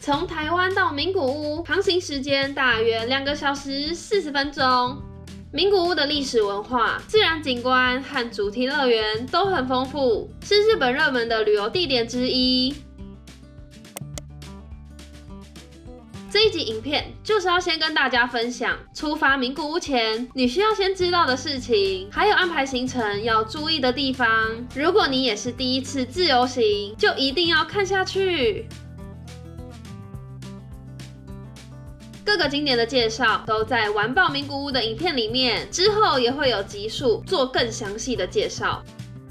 从台湾到名古屋，航行时间大约2个小时40分钟。名古屋的历史文化、自然景观和主题乐园都很丰富，是日本热门的旅游地点之一。这一集影片就是要先跟大家分享出发名古屋前你需要先知道的事情，还有安排行程要注意的地方。如果你也是第一次自由行，就一定要看下去。各个景点的介绍都在完爆名古屋的影片里面，之后也会有集数做更详细的介绍。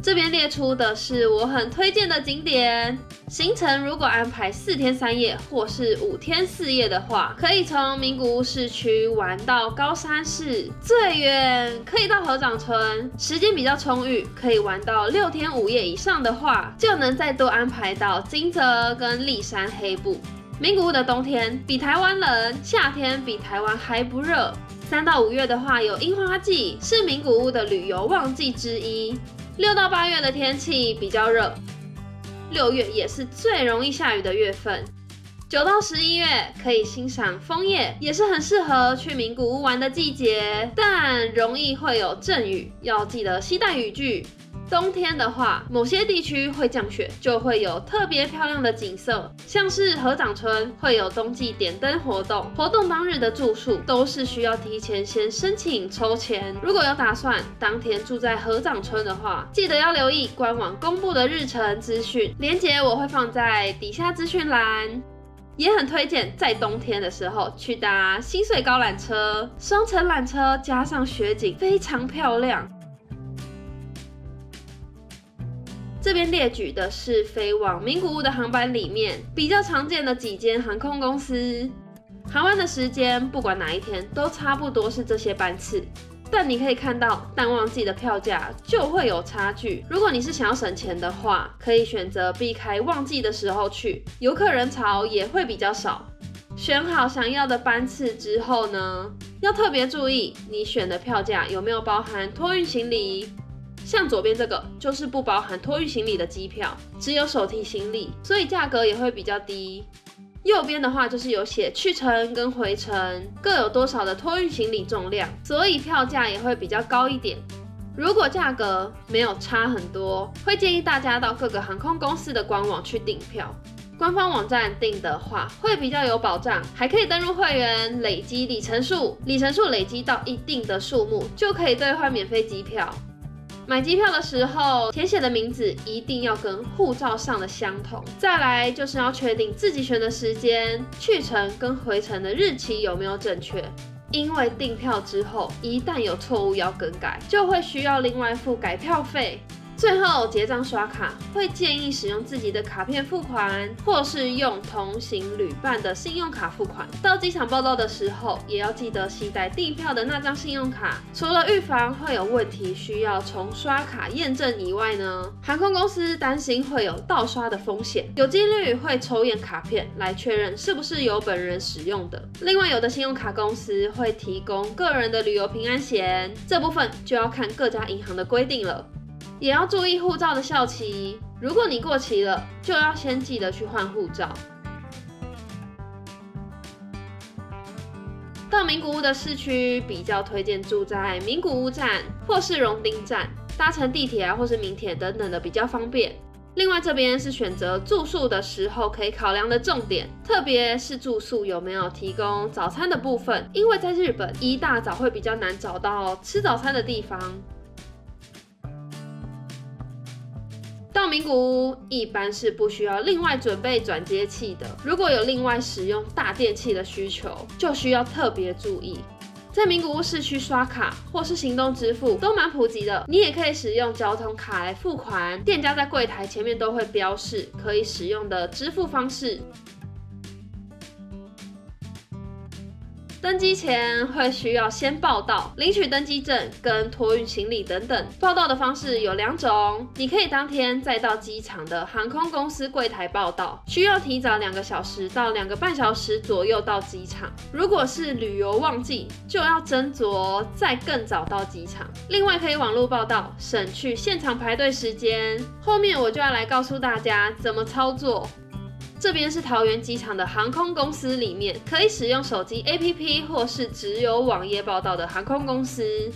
这边列出的是我很推荐的景点，行程如果安排4天3夜或是5天4夜的话，可以从名古屋市区玩到高山市，最远可以到合掌村。时间比较充裕，可以玩到6天5夜以上的话，就能再多安排到金泽跟立山黑部。名古屋的冬天比台湾冷，夏天比台湾还不热。3到5月的话有樱花季，是名古屋的旅游旺季之一。6到8月的天气比较热，6月也是最容易下雨的月份。9到11月可以欣赏枫叶，也是很适合去名古屋玩的季节，但容易会有阵雨，要记得携带雨具。冬天的话，某些地区会降雪，就会有特别漂亮的景色，像是合掌村会有冬季点灯活动，活动当日的住宿都是需要提前先申请抽签。如果有打算当天住在合掌村的话，记得要留意官网公布的日程资讯，连结我会放在底下资讯栏。也很推荐在冬天的时候去搭新穗高缆车，双层缆车加上雪景，非常漂亮。这边列举的是飞往名古屋的航班里面比较常见的几间航空公司，航班的时间不管哪一天都差不多是这些班次，但你可以看到淡旺季的票价就会有差距。如果你是想要省钱的话，可以选择避开旺季的时候去，游客人潮也会比较少。选好想要的班次之后呢，要特别注意你选的票价有没有包含托运行李。像左边这个就是不包含托运行李的机票，只有手提行李，所以价格也会比较低。右边的话就是有写去程跟回程各有多少的托运行李重量，所以票价也会比较高一点。如果价格没有差很多，会建议大家到各个航空公司的官网去订票。官方网站订的话会比较有保障，还可以登入会员累积里程数，里程数累积到一定的数目就可以兑换免费机票。买机票的时候，填写的名字一定要跟护照上的相同。再来就是要确定自己选的时间、去程跟回程的日期有没有正确，因为订票之后一旦有错误要更改，就会需要另外付改票费。最后结账刷卡会建议使用自己的卡片付款，或是用同行旅伴的信用卡付款。到机场报到的时候，也要记得携带订票的那张信用卡。除了预防会有问题需要重刷卡验证以外呢，航空公司担心会有盗刷的风险，有几率会抽验卡片来确认是不是由本人使用的。另外，有的信用卡公司会提供个人的旅游平安险，这部分就要看各家银行的规定了。也要注意护照的效期，如果你过期了，就要先记得去换护照。到名古屋的市区，比较推荐住在名古屋站或是荣町站，搭乘地铁或是民铁等等的比较方便。另外这边是选择住宿的时候可以考量的重点，特别是住宿有没有提供早餐的部分，因为在日本一大早会比较难找到吃早餐的地方。到名古屋一般是不需要另外准备转接器的，如果有另外使用大电器的需求，就需要特别注意。在名古屋市区刷卡或是行动支付都蛮普及的，你也可以使用交通卡来付款，店家在柜台前面都会标示可以使用的支付方式。登机前会需要先报到，领取登机证跟托运行李等等。报到的方式有2种，你可以当天再到机场的航空公司柜台报到，需要提早2个小时到2个半小时左右到机场。如果是旅游旺季，就要斟酌再更早到机场。另外可以网络报到，省去现场排队时间。后面我就要来告诉大家怎么操作。这边是桃园机场的航空公司里面可以使用手机 APP 或是只有网页报到的航空公司。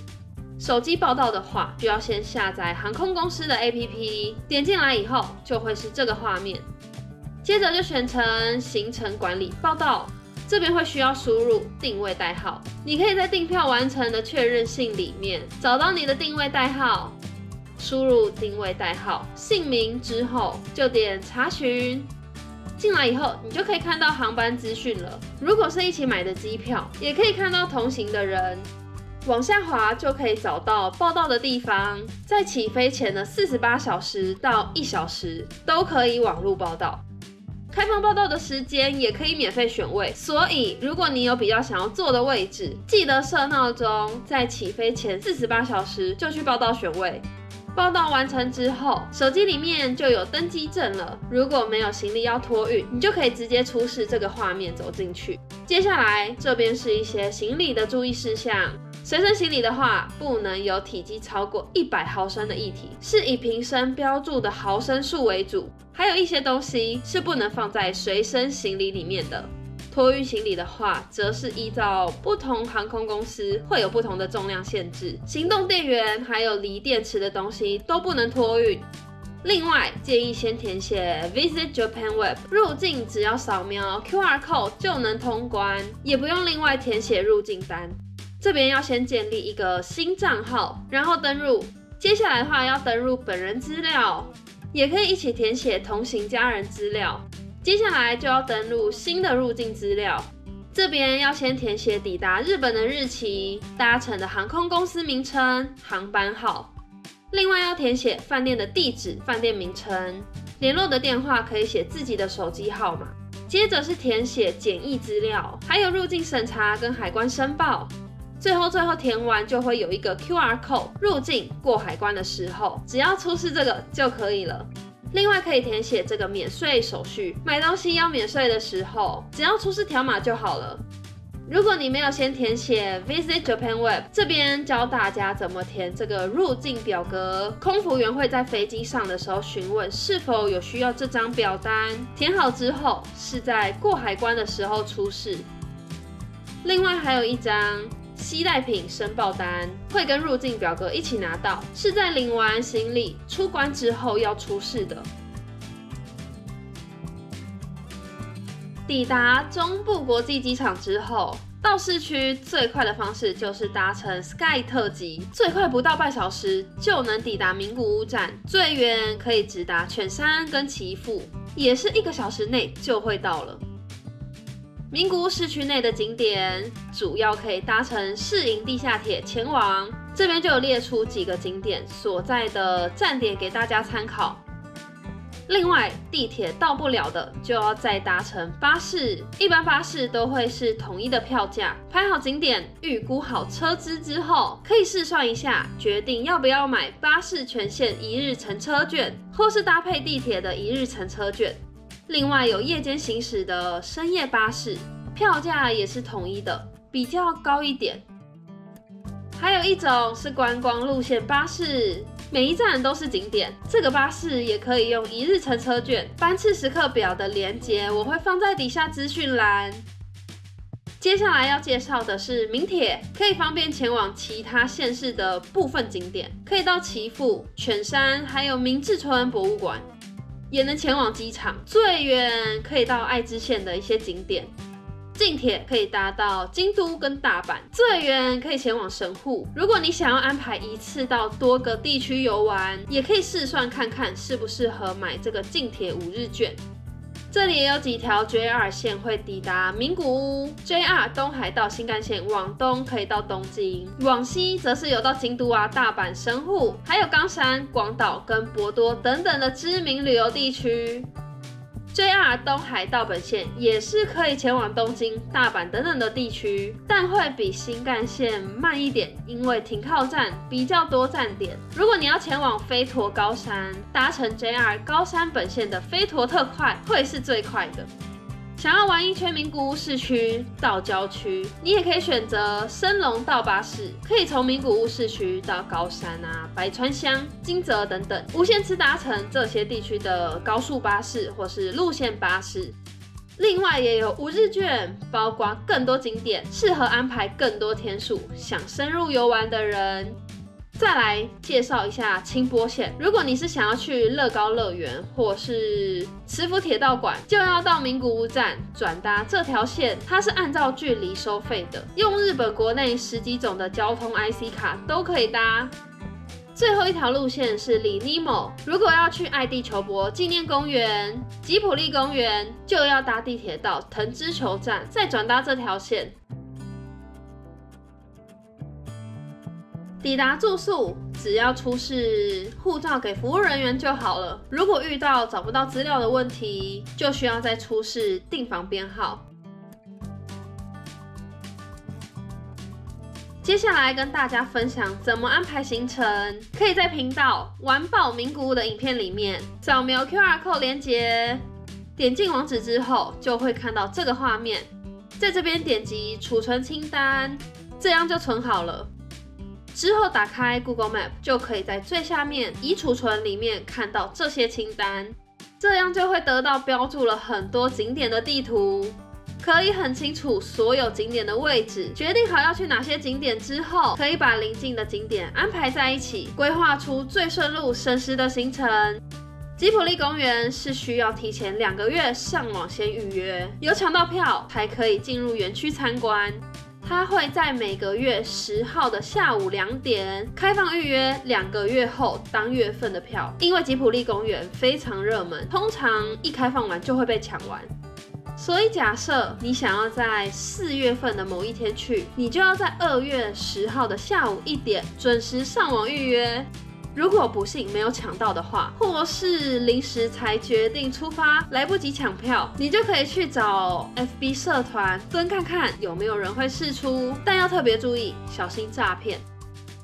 手机报到的话，就要先下载航空公司的 APP， 点进来以后就会是这个画面。接着就选成行程管理报到，这边会需要输入定位代号。你可以在订票完成的确认信里面找到你的定位代号，输入定位代号、姓名之后就点查询。进来以后，你就可以看到航班资讯了。如果是一起买的机票，也可以看到同行的人。往下滑就可以找到报到的地方，在起飞前的48小时到1小时都可以网路报到。开放报到的时间也可以免费选位，所以如果你有比较想要坐的位置，记得设闹钟，在起飞前48小时就去报到选位。报到完成之后，手机里面就有登机证了。如果没有行李要托运，你就可以直接出示这个画面走进去。接下来这边是一些行李的注意事项。随身行李的话，不能有体积超过100毫升的液体，是以瓶身标注的毫升数为主。还有一些东西是不能放在随身行李里面的。托运行李的话，则是依照不同航空公司会有不同的重量限制，行动电源还有锂电池的东西都不能托运。另外，建议先填写 Visit Japan Web， 入境只要扫描 QR Code 就能通关，也不用另外填写入境单。这边要先建立一个新账号，然后登入。接下来的话要登入本人资料，也可以一起填写同行家人资料。接下来就要登入新的入境资料，这边要先填写抵达日本的日期、搭乘的航空公司名称、航班号。另外要填写饭店的地址、饭店名称，联络的电话可以写自己的手机号码。接着是填写检疫资料，还有入境审查跟海关申报。最后填完就会有一个 QR code， 入境过海关的时候，只要出示这个就可以了。另外可以填写这个免税手续，买东西要免税的时候，只要出示条码就好了。如果你没有先填写 Visit Japan Web， 这边教大家怎么填这个入境表格。空服员会在飞机上的时候询问是否有需要这张表单，填好之后是在过海关的时候出示。另外还有一张携带品申报单，会跟入境表格一起拿到，是在领完行李出关之后要出示的。抵达中部国际机场之后，到市区最快的方式就是搭乘 Sky 特急，最快不到半小时就能抵达名古屋站，最远可以直达犬山跟岐阜，也是1个小时内就会到了。名古屋市区内的景点主要可以搭乘市营地下铁前往，这边就有列出几个景点所在的站点给大家参考。另外，地铁到不了的就要再搭乘巴士，一般巴士都会是统一的票价。排好景点，预估好车资之后，可以试算一下，决定要不要买巴士全线1日乘车券，或是搭配地铁的1日乘车券。另外有夜间行驶的深夜巴士，票价也是统一的，比较高一点。还有一种是观光路线巴士，每一站都是景点，这个巴士也可以用1日乘车券。班次时刻表的连结我会放在底下资讯栏。接下来要介绍的是民铁，可以方便前往其他县市的部分景点，可以到岐阜、犬山，还有明治村博物馆。也能前往机场，最远可以到爱知县的一些景点。近铁可以搭到京都跟大阪，最远可以前往神户。如果你想要安排一次到多个地区游玩，也可以试算看看适不适合买这个近铁5日券。这里也有几条 JR 线会抵达名古屋， JR 东海道新干线往东可以到东京，往西则是有到京都啊、大阪、神户，还有冈山、广岛跟博多等等的知名旅游地区。JR 东海道本线也是可以前往东京、大阪等等的地区，但会比新干线慢一点，因为停靠站比较多站点。如果你要前往飞陀高山，搭乘 JR 高山本线的飞陀特快会是最快的。想要玩一圈名古屋市区到郊区，你也可以选择升龙道巴士，可以从名古屋市区到高山白川乡、金泽等等，无限次搭乘这些地区的高速巴士或是路线巴士。另外也有5日券，包括更多景点，适合安排更多天数，想深入游玩的人。再来介绍一下轻波线，如果你是想要去乐高乐园或是慈福铁道馆，就要到名古屋站转搭这条线，它是按照距离收费的，用日本国内10几种的交通 IC 卡都可以搭。最后一条路线是里尼莫，如果要去爱地球博纪念公园、吉普力公园，就要搭地铁到藤枝球站，再转搭这条线。抵达住宿，只要出示护照给服务人员就好了。如果遇到找不到资料的问题，就需要再出示订房编号。接下来跟大家分享怎么安排行程，可以在频道玩爆名古屋的影片里面扫描 QR code 连结，点进网址之后就会看到这个画面，在这边点击储存清单，这样就存好了。之后打开 Google Map 就可以在最下面已储存里面看到这些清单，这样就会得到标注了很多景点的地图，可以很清楚所有景点的位置。决定好要去哪些景点之后，可以把邻近的景点安排在一起，规划出最顺路省时的行程。吉普力公园是需要提前2个月上网先预约，有抢到票才可以进入园区参观。它会在每个月10号的下午2点开放预约，2个月后当月份的票。因为吉普力公园非常热门，通常一开放完就会被抢完。所以假设你想要在4月份的某一天去，你就要在2月10号的下午1点准时上网预约。如果不幸没有抢到的话，或是临时才决定出发，来不及抢票，你就可以去找 FB 社团蹲看看有没有人会释出，但要特别注意，小心诈骗。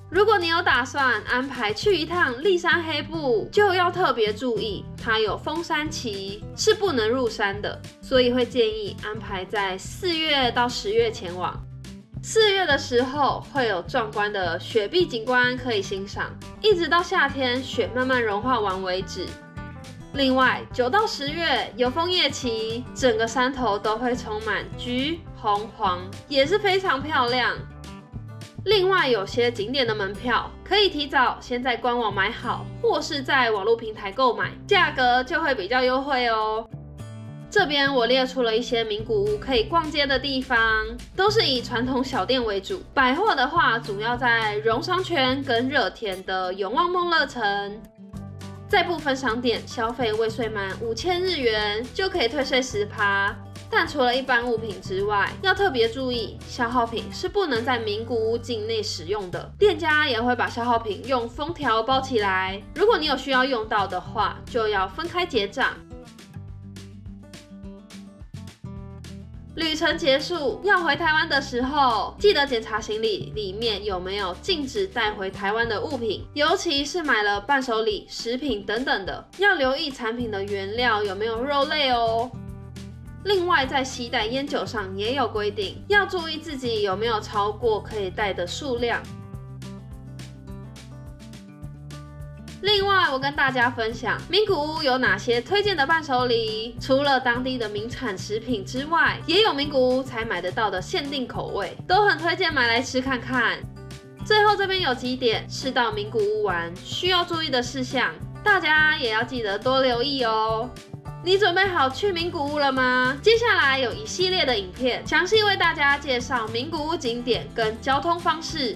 如果你有打算安排去一趟立山黑部，就要特别注意，它有封山期，是不能入山的，所以会建议安排在4月到10月前往。4月的时候会有壮观的雪碧景观可以欣赏，一直到夏天雪慢慢融化完为止。另外9到10月有枫叶期，整个山头都会充满橘、红、黄，也是非常漂亮。另外有些景点的门票可以提早先在官网买好，或是在网络平台购买，价格就会比较优惠哦。这边我列出了一些名古屋可以逛街的地方，都是以传统小店为主。百货的话，主要在荣商圈跟热田的永旺梦乐城。在部分商店消费未税满5000日元就可以退税10%，但除了一般物品之外，要特别注意，消耗品是不能在名古屋境内使用的。店家也会把消耗品用封条包起来，如果你有需要用到的话，就要分开结账。旅程结束，要回台湾的时候，记得检查行李里面有没有禁止带回台湾的物品，尤其是买了伴手礼、食品等等的，要留意产品的原料有没有肉类哦。另外，在携带烟酒上也有规定，要注意自己有没有超过可以带的数量。另外，我跟大家分享名古屋有哪些推荐的伴手礼，除了当地的名产食品之外，也有名古屋才买得到的限定口味，都很推荐买来吃看看。最后这边有几点是到名古屋玩需要注意的事项，大家也要记得多留意哦。你准备好去名古屋了吗？接下来有一系列的影片，详细为大家介绍名古屋景点跟交通方式。